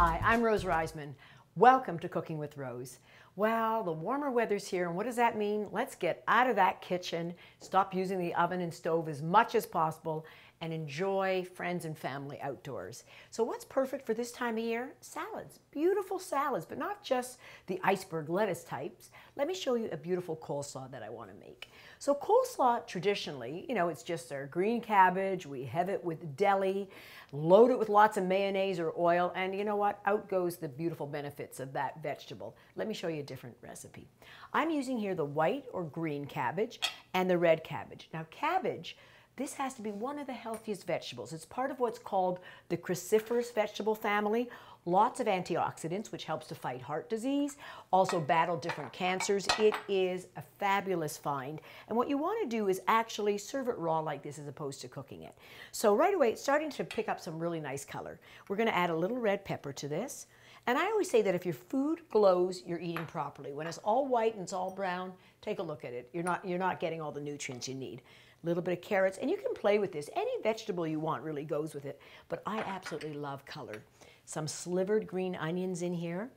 Hi, I'm Rose Reisman. Welcome to Cooking with Rose. Well, the warmer weather's here, and what does that mean? Let's get out of that kitchen, stop using the oven and stove as much as possible, and enjoy friends and family outdoors. So what's perfect for this time of year? Salads. Beautiful salads, but not just the iceberg lettuce types. Let me show you a beautiful coleslaw that I want to make. So coleslaw, traditionally, it's just our green cabbage. We have it with deli, load it with lots of mayonnaise or oil, and you know what? Out goes the beautiful benefits of that vegetable. Let me show you a different recipe. I'm using here the white or green cabbage and the red cabbage. Now cabbage, this has to be one of the healthiest vegetables. It's part of what's called the cruciferous vegetable family. Lots of antioxidants, which helps to fight heart disease, also battle different cancers. It is a fabulous find. And what you want to do is actually serve it raw like this as opposed to cooking it. So right away, it's starting to pick up some really nice color. We're going to add a little red pepper to this. And I always say that if your food glows, you're eating properly. When it's all white and it's all brown, take a look at it. You're not getting all the nutrients you need. A little bit of carrots, and you can play with this. Any vegetable you want really goes with it, but I absolutely love color. Some slivered green onions in here,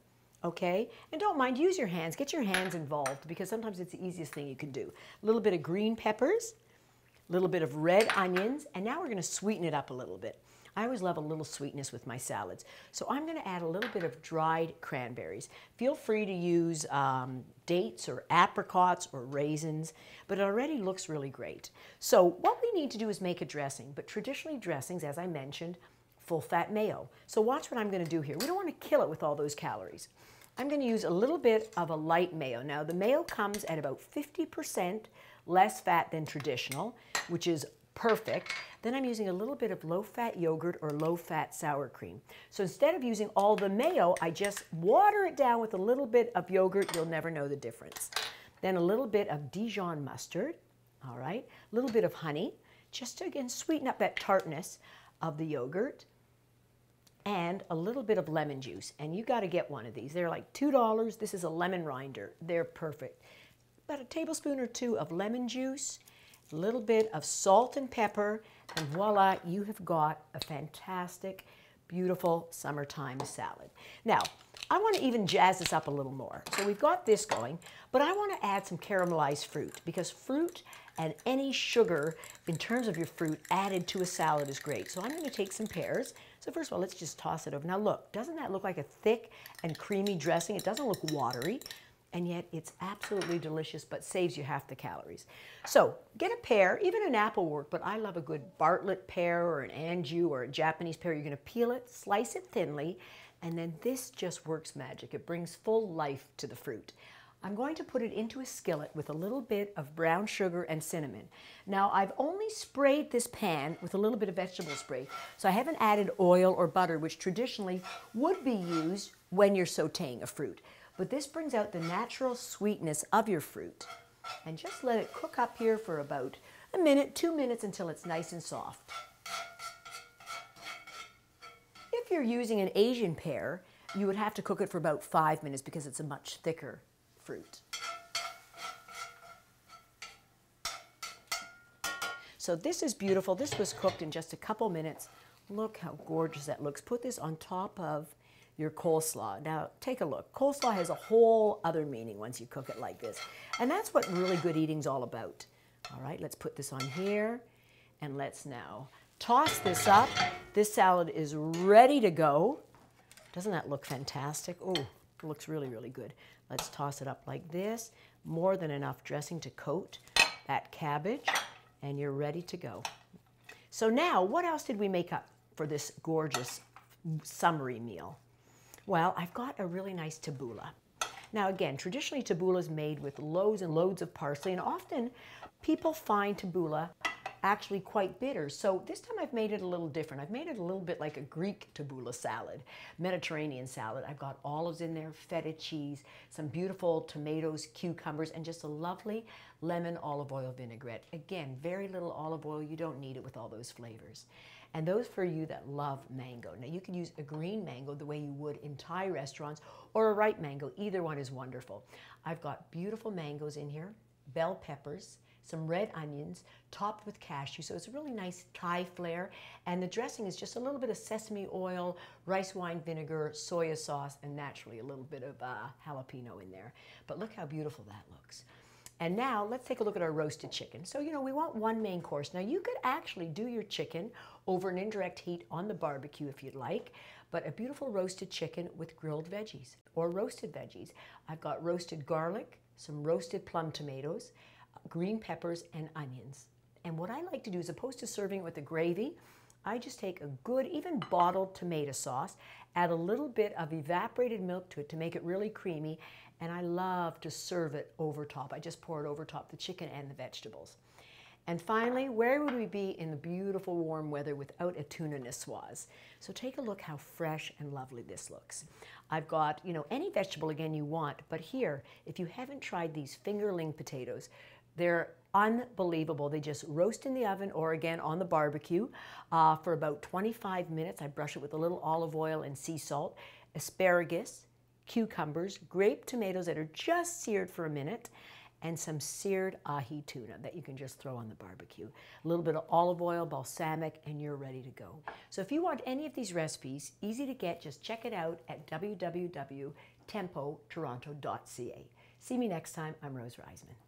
okay? And don't mind, use your hands. Get your hands involved because sometimes it's the easiest thing you can do. A little bit of green peppers, a little bit of red onions, and now we're going to sweeten it up a little bit. I always love a little sweetness with my salads. So I'm going to add a little bit of dried cranberries. Feel free to use dates or apricots or raisins, but it already looks really great. So what we need to do is make a dressing, but traditionally dressings, as I mentioned, full-fat mayo. So watch what I'm going to do here. We don't want to kill it with all those calories. I'm going to use a little bit of a light mayo. Now the mayo comes at about 50% less fat than traditional, which is perfect. Then I'm using a little bit of low-fat yogurt or low-fat sour cream. So instead of using all the mayo, I just water it down with a little bit of yogurt. You'll never know the difference. Then a little bit of Dijon mustard, all right? A little bit of honey, just to, again, sweeten up that tartness of the yogurt. And a little bit of lemon juice. And you got to get one of these. They're like $2. This is a lemon rinder. They're perfect. About a tablespoon or two of lemon juice, a little bit of salt and pepper, and voila, you have got a fantastic, beautiful summertime salad. Now, I want to even jazz this up a little more. So we've got this going, but I want to add some caramelized fruit because fruit and any sugar in terms of your fruit added to a salad is great. So I'm going to take some pears. So first of all, let's just toss it over. Now look, doesn't that look like a thick and creamy dressing? It doesn't look watery. And yet it's absolutely delicious, but saves you half the calories. So get a pear, even an apple will work, but I love a good Bartlett pear or an Anjou or a Japanese pear. You're gonna peel it, slice it thinly, and then this just works magic. It brings full life to the fruit. I'm going to put it into a skillet with a little bit of brown sugar and cinnamon. Now I've only sprayed this pan with a little bit of vegetable spray, so I haven't added oil or butter, which traditionally would be used when you're sauteing a fruit. But this brings out the natural sweetness of your fruit. And just let it cook up here for about a minute, 2 minutes until it's nice and soft. If you're using an Asian pear, you would have to cook it for about 5 minutes because it's a much thicker fruit. So this is beautiful. This was cooked in just a couple minutes. Look how gorgeous that looks. Put this on top of your coleslaw. Now take a look. Coleslaw has a whole other meaning once you cook it like this. And that's what really good eating's all about. All right, let's put this on here and let's now toss this up. This salad is ready to go. Doesn't that look fantastic? Oh, it looks really, really good. Let's toss it up like this. More than enough dressing to coat that cabbage and you're ready to go. So now, what else did we make up for this gorgeous summery meal? Well, I've got a really nice tabbouleh. Now again, traditionally tabbouleh is made with loads and loads of parsley, and often people find tabbouleh actually quite bitter. So this time I've made it a little different. I've made it a little bit like a Greek tabbouleh salad, Mediterranean salad. I've got olives in there, feta cheese, some beautiful tomatoes, cucumbers, and just a lovely lemon olive oil vinaigrette. Again, very little olive oil. You don't need it with all those flavors. And those for you that love mango. Now you can use a green mango the way you would in Thai restaurants or a ripe mango. Either one is wonderful. I've got beautiful mangoes in here, bell peppers, some red onions, topped with cashew, so it's a really nice Thai flair. And the dressing is just a little bit of sesame oil, rice wine vinegar, soya sauce, and naturally a little bit of jalapeno in there. But look how beautiful that looks. And now let's take a look at our roasted chicken. So, we want one main course. Now, you could actually do your chicken over an indirect heat on the barbecue if you'd like, but a beautiful roasted chicken with grilled veggies or roasted veggies. I've got roasted garlic, some roasted plum tomatoes, green peppers, and onions. And what I like to do, as opposed to serving it with the gravy, I just take a good, even bottled tomato sauce, add a little bit of evaporated milk to it to make it really creamy, and I love to serve it over top. I just pour it over top the chicken and the vegetables. And finally, where would we be in the beautiful warm weather without a tuna niçoise? So take a look how fresh and lovely this looks. I've got, any vegetable again you want, but here, if you haven't tried these fingerling potatoes, they're unbelievable. They just roast in the oven or again on the barbecue for about 25 minutes. I brush it with a little olive oil and sea salt, asparagus, cucumbers, grape tomatoes that are just seared for a minute, and some seared ahi tuna that you can just throw on the barbecue. A little bit of olive oil, balsamic, and you're ready to go. So if you want any of these recipes, easy to get, just check it out at www.tempotoronto.ca. See me next time. I'm Rose Reisman.